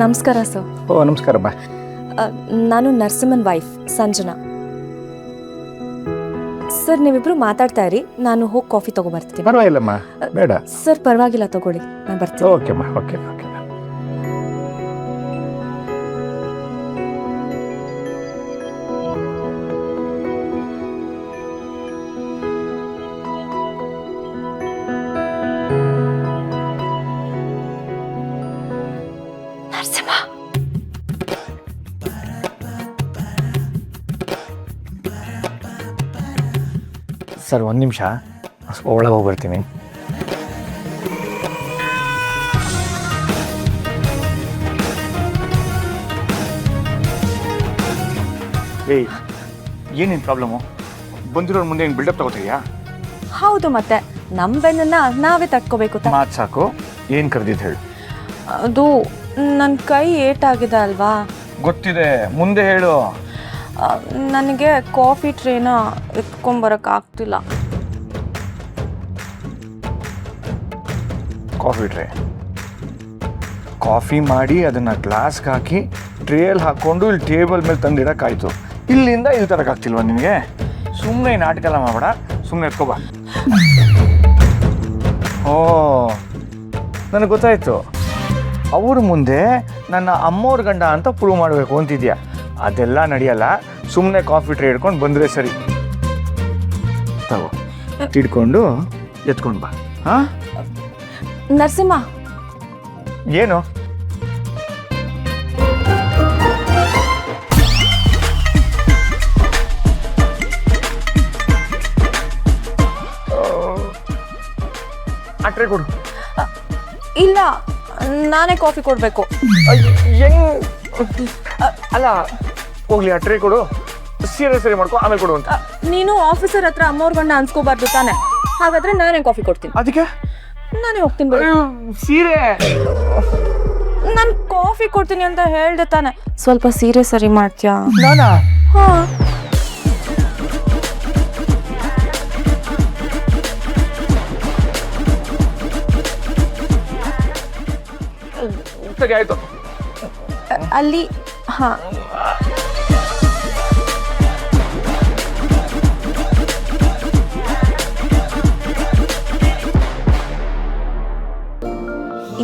ನಮಸ್ಕಾರ ಸರ್. ಓ ನಮಸ್ಕಾರಮ್ಮ. ನಾನು Narasimhan wife Sanjana. Sir ನೀವಿಬ್ರು ಮಾತಾಡ್ತಾ ಇರಿ, ನಾನು ಹೋಗಿ ಕಾಫಿ ತಗೊಬರ್ತೀನಿ. ಪರವಾಗಿಲ್ಲಮ್ಮ, ಬೇಡ ಸರ್ ಪರವಾಗಿಲ್ಲ, ತಗೊಳ್ಳಿ, ನಾನು ಬರ್ತೀನಿ. ಓಕೆಮ್ಮ. Okay okay. ನರಸಿಂಹ, ಸರ್ ಒಂದು ನಿಮಿಷ, ಒಳಗೆ ಹೋಗಿ ಬರ್ತೀನಿ. ಏಯ್, ಏನೇನು ಪ್ರಾಬ್ಲಮ್ಮು? ಬಂದಿರೋರು ಮುಂದೆ ಏನು ಬಿಲ್ಡಪ್ ತಗೋತೀಯಾ? ಹೌದು, ಮತ್ತೆ ನಮ್ಮ ಬೆನ್ನನ್ನ ನಾವೇ ತಟ್ಕೋಬೇಕು. ಮಾತು ಸಾಕು, ಏನು ಕರೆದಿದ್ದು ಹೇಳು. ಅದು ನನ್ನ ಕೈ ಏಟಾಗಿದೆ ಅಲ್ವಾ? ಗೊತ್ತಿದೆ, ಮುಂದೆ ಹೇಳು. ನನಗೆ ಕಾಫಿ ಟ್ರೇನ ಎತ್ಕೊಂಬರೋಕ್ಕಾಗ್ತಿಲ್ಲ. ಕಾಫಿ ಟ್ರೇ ಕಾಫಿ ಮಾಡಿ ಅದನ್ನು ಗ್ಲಾಸ್ಗೆ ಹಾಕಿ ಟ್ರೇಯಲ್ಲಿ ಹಾಕ್ಕೊಂಡು ಇಲ್ಲಿ ಟೇಬಲ್ ಮೇಲೆ ತಂದಿಡೋಕ್ಕಾಯ್ತು. ಇಲ್ಲಿಂದ ಇಲ್ಲಿ ತರೋಕ್ಕಾಗ್ತಿಲ್ವ ನಿನಗೆ? ಸುಮ್ಮನೆ ನಾಟಕ ಎಲ್ಲ ಮಾಡಬೇಡ, ಸುಮ್ಮನೆ ಎತ್ಕೋಬಾ. ಓ, ನನಗೆ ಗೊತ್ತಾಯಿತು. ಅವ್ರ ಮುಂದೆ ನನ್ನ ಅಮ್ಮವ್ರ ಗಂಡ ಅಂತ ಪ್ರೂವ್ ಮಾಡಬೇಕು ಅಂತಿದ್ಯಾ. ಅದೆಲ್ಲ ನಡೆಯಲ್ಲ. ಸುಮ್ಮನೆ ಕಾಫಿ ಟ್ರೇ ಹಿಡ್ಕೊಂಡು ಬಂದರೆ ಸರಿ. ತಗೋ, ಹಿಡ್ಕೊಂಡು ಎತ್ಕೊಂಡು ಬಾ. ಹಾಂ ನರಸಿಂಹ, ಏನು? ಆ ಟ್ರೇ ಕೊಡು. ಇಲ್ಲ, ನಾನೇ ಕಾಫಿ ಕೊಡಬೇಕು. ಅಲ್ಲ, ಹೋಗ್ಲಿ, ಆ ಟ್ರೇ ಕೊಡು. ಸರಿ ಮಾಡ್ಕೊ, ಆಮೇಲೆ ಕೊಡು ಅಂತ. ನೀನು ಆಫೀಸರ್ ಹತ್ರ ಅಮ್ಮವ್ರ ಗಂಡ ಅನ್ಸ್ಕೋಬಾರ್ದು ತಾನೆ? ಹಾಗಾದ್ರೆ ನಾನೇ ಕಾಫಿ ಕೊಡ್ತೀನಿ. ಅದಕ್ಕೆ ನಾನೇ ಹೋಗ್ತೀನಿ ಬಿಡು. ಸೀರೆ ನಾನು ಕಾಫಿ ಕೊಡ್ತೀನಿ ಅಂತ ಹೇಳ್ದೆ ತಾನೆ. ಸ್ವಲ್ಪ ಸೀರೆ ಸರಿ ಮಾಡ್ತೀಯಾ? ನಾನಾ? ಹಾ. ಸರಿ ಆಯ್ತು. ಅಲ್ಲಿ ಹಾ.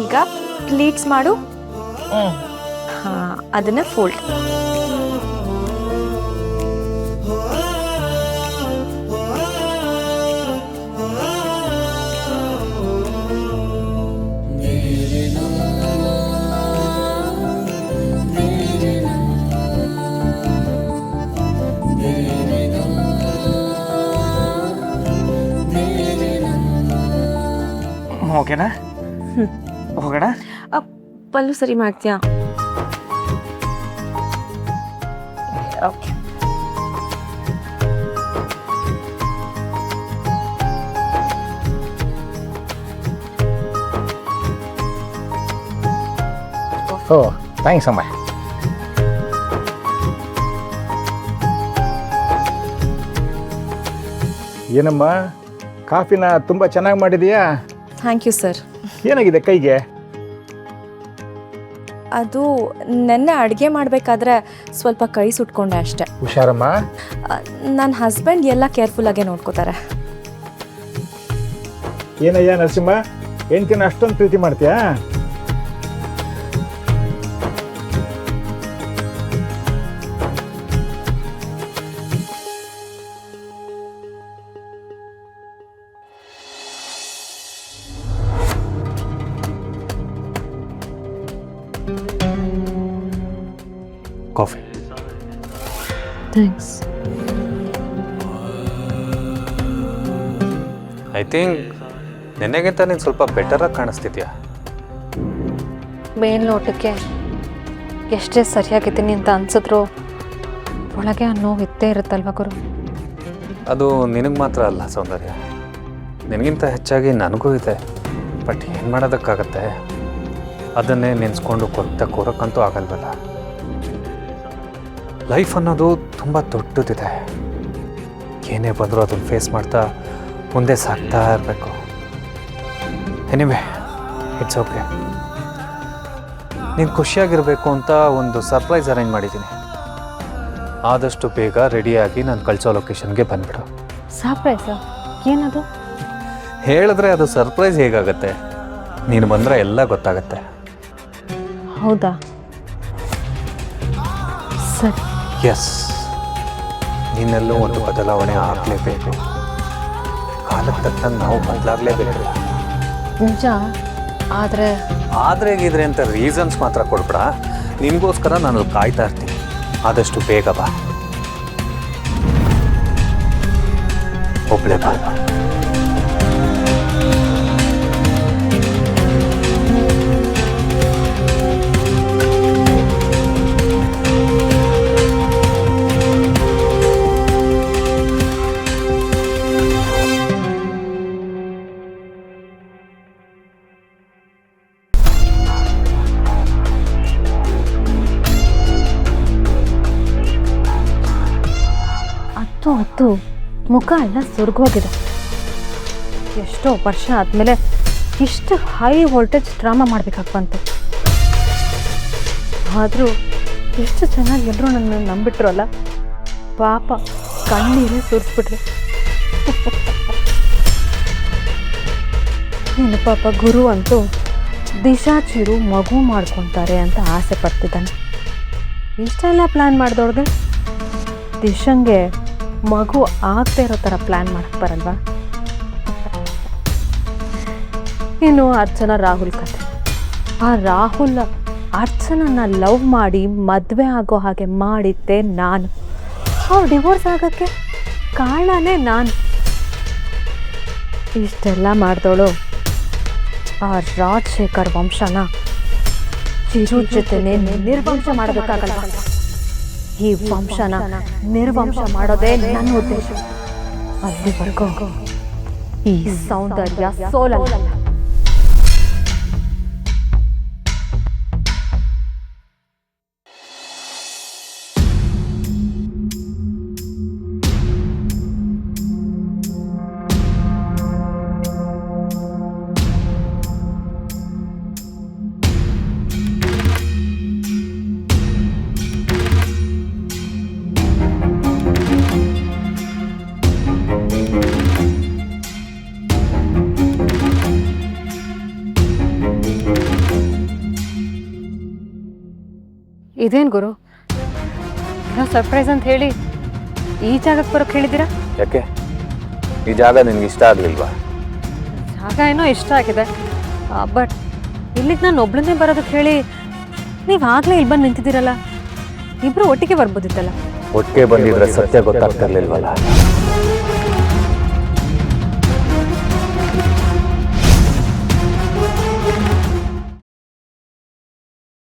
ಈಗ ಪ್ಲೀಟ್ಸ್ ಮಾಡು. ಹಾ, ಅದನ್ನ ಫೋಲ್ಡ್. ಓಕೆನಾ? ಹೋಗೋಣ. ಪಲ್ಲು ಸರಿ ಮಾಡ್ತೀಯಾ? ಓಕೆ. ಓ, ಥ್ಯಾಂಕ್ಸ್ ಅಮ್ಮ. ಏನಮ್ಮ, ಕಾಫಿನ ತುಂಬ ಚೆನ್ನಾಗಿ ಮಾಡಿದೀಯಾ? Thank you sir. ಏನಾಗಿದೆ ಕೈಗೆ? ಅದು ನೆನ್ನೆ ಅಡುಗೆ ಮಾಡಬೇಕಾದ್ರೆ ಸ್ವಲ್ಪ ಕೈ ಸುಟ್ಕೊಂಡೆ ಅಷ್ಟೆ. ಹುಷಾರಮ್ಮ. ನನ್ನ ಹಸ್ಬೆಂಡ್ ಎಲ್ಲ ಕೇರ್ಫುಲ್ಲಾಗೆ ನೋಡ್ಕೋತಾರೆ. ಏನಯ್ಯ ನರಸಿಂಹ, ಹೆಂಡ್ತಿನ ಅಷ್ಟೊಂದು ಪ್ರೀತಿ ಮಾಡ್ತೀಯಾ? ಕಾಫಿ. ಥ್ಯಾಂಕ್ಸ್. ಐ ಥಿಂಕ್ ನಿನ್ನೆಗಿಂತ ನೀನು ಸ್ವಲ್ಪ ಬೆಟರಾಗಿ ಕಾಣಿಸ್ತಿದ್ಯಾ? ಮೇಲ್ನೋಟಕ್ಕೆ ಎಷ್ಟೇ ಸರಿಯಾಗಿದ್ದೀನಿ ಅಂತ ಅನ್ಸಿದ್ರು ಒಳಗೆ ಆ ನೋವು ಇದ್ದೇ ಇರುತ್ತಲ್ವ ಗುರು? ಅದು ನಿನಗೆ ಮಾತ್ರ ಅಲ್ಲ ಸೌಂದರ್ಯ, ನಿನಗಿಂತ ಹೆಚ್ಚಾಗಿ ನನಗೂ ಇದೆ. ಬಟ್ ಏನು ಮಾಡೋದಕ್ಕಾಗತ್ತೆ? ಅದನ್ನೇ ನೆನೆಸ್ಕೊಂಡು ಕೊತ್ತ ಕೂರಕ್ಕಂತೂ ಆಗಲ್ವಲ್ಲ. ಲೈಫ್ ಅನ್ನೋದು ತುಂಬ ದೊಡ್ಡದಿದೆ. ಏನೇ ಬಂದರೂ ಅದನ್ನು ಫೇಸ್ ಮಾಡ್ತಾ ಮುಂದೆ ಸಾಗ್ತಾ ಇರಬೇಕು. Anyway, it's okay. ನೀನು ಖುಷಿಯಾಗಿರಬೇಕು ಅಂತ ಒಂದು ಸರ್ಪ್ರೈಸ್ ಅರೇಂಜ್ ಮಾಡಿದ್ದೀನಿ. ಆದಷ್ಟು ಬೇಗ ರೆಡಿಯಾಗಿ ನಾನು ಕಳಿಸೋ ಲೊಕೇಶನ್ಗೆ ಬಂದ್ಬಿಡು. ಸರ್ಪ್ರೈಸ? ಏನದು? ಹೇಳಿದ್ರೆ ಅದು ಸರ್ಪ್ರೈಸ್ ಹೇಗಾಗತ್ತೆ? ನೀನು ಬಂದರೆ ಎಲ್ಲ ಗೊತ್ತಾಗತ್ತೆ. ಹೌದಾ? ಸರಿ. ಎಸ್, ನೀನೆಲ್ಲೋ ಒಂದು ಬದಲಾವಣೆ ಆಗಲೇಬೇಕು. ಕಾಲಕ್ಕೆ ತಕ್ಕಂಗೆ ನಾವು ಬದಲಾಗಲೇಬೇಕು. ನಿಜ. ಆದರೆ ಗೀದ್ರೆ ಅಂತ ರೀಸನ್ಸ್ ಮಾತ್ರ ಕೊಡ್ಬೇಡ. ನಿನಗೋಸ್ಕರ ನಾನು ಕಾಯ್ತಾ ಇರ್ತೀನಿ. ಆದಷ್ಟು ಬೇಗ ಬಾ. ಒಬ್ಬಳೇ ಬಾ. ಹತ್ತು ಮುಖ ಎಲ್ಲ ಸುರ್ಗೋಗಿದೆ. ಎಷ್ಟೋ ವರ್ಷ ಆದಮೇಲೆ ಇಷ್ಟು ಹೈ ವೋಲ್ಟೇಜ್ ಡ್ರಾಮಾ ಮಾಡಬೇಕಾಗಿ ಬಂತು. ಆದರೂ ಎಷ್ಟು ಚೆನ್ನಾಗಿ ಎಲ್ಲರೂ ನನ್ನ ನಂಬಿಟ್ರಲ್ಲ. ಪಾಪ ಕಣ್ಣೀರೇ ಸುರಿಸ್ಬಿಟ್ರೆ. ನೀನು ಪಾಪ ಗುರು ಅಂತೂ ದಿಶಾಚಿರು ಮಗು ಮಾಡ್ಕೊತಾರೆ ಅಂತ ಆಸೆ ಪಡ್ತಿದ್ದಾನೆ. ಇಷ್ಟೆಲ್ಲ ಪ್ಲ್ಯಾನ್ ಮಾಡಿದೊಳಗೆ ದಿಶಂಗೆ ಮಗು ಆಗದೆ ಇರೋ ಥರ ಪ್ಲ್ಯಾನ್ ಮಾಡಕ್ಕೆ ಬರಲ್ವಾ? ಇನ್ನು ಅರ್ಚನಾ ರಾಹುಲ್ ಕತೆ. ಆ ರಾಹುಲ್ ಅರ್ಚನನ್ನ ಲವ್ ಮಾಡಿ ಮದುವೆ ಆಗೋ ಹಾಗೆ ಮಾಡಿದ್ದೆ ನಾನು. ಅವ್ರು ಡಿವೋರ್ಸ್ ಆಗೋಕ್ಕೆ ಕಾರಣನೇ ನಾನು. ಇಷ್ಟೆಲ್ಲ ಮಾಡಿದವಳು ಆ ರಾಜಶೇಖರ್ ವಂಶನ ಚಿರು ಜೊತೆನೆ ನಿರ್ವಂಶ ಮಾಡಬೇಕಾಗಲ್ಲ. ಈ ವಂಶನ ನಿರ್ವಂಶ ಮಾಡೋದೇ ನನ್ನ ಉದ್ದೇಶ. ಅಲ್ಲಿವರೆಗೂ ಈ ಸೌಂದರ್ಯ ಸೋಲಲ್ಲ. ಇದೇನು ಗುರು, ಏನೋ ಸರ್ಪ್ರೈಸ್ ಅಂತ ಹೇಳಿ ಈ ಜಾಗಕ್ಕೆ ಬರೋಕ್ಕೆ ಹೇಳಿದ್ದೀರಾ? ಯಾಕೆ, ಈ ಜಾಗ ನಿನಗೆ ಇಷ್ಟ ಆಗಲಿಲ್ವಾ? ಜಾಗ ಏನೋ ಇಷ್ಟ ಆಗಿದೆ, ಬಟ್ ಇಲ್ಲಿಗೆ ನಾನು ಒಬ್ಳನ್ನೇ ಬರೋದಕ್ಕೆ ಹೇಳಿ ನೀವು ಆಗಲೇ ಇಲ್ಲಿ ಬಂದು ನಿಂತಿದ್ದೀರಲ್ಲ. ಇಬ್ಬರು ಒಟ್ಟಿಗೆ ಬರ್ಬೋದಿತ್ತಲ್ಲ. ಒಟ್ಟಿಗೆ ಬಂದಿದ್ರೆ ಸತ್ಯ ಗೊತ್ತಾಗ್ತಿರ್ಲಿಲ್ವಲ್ಲ.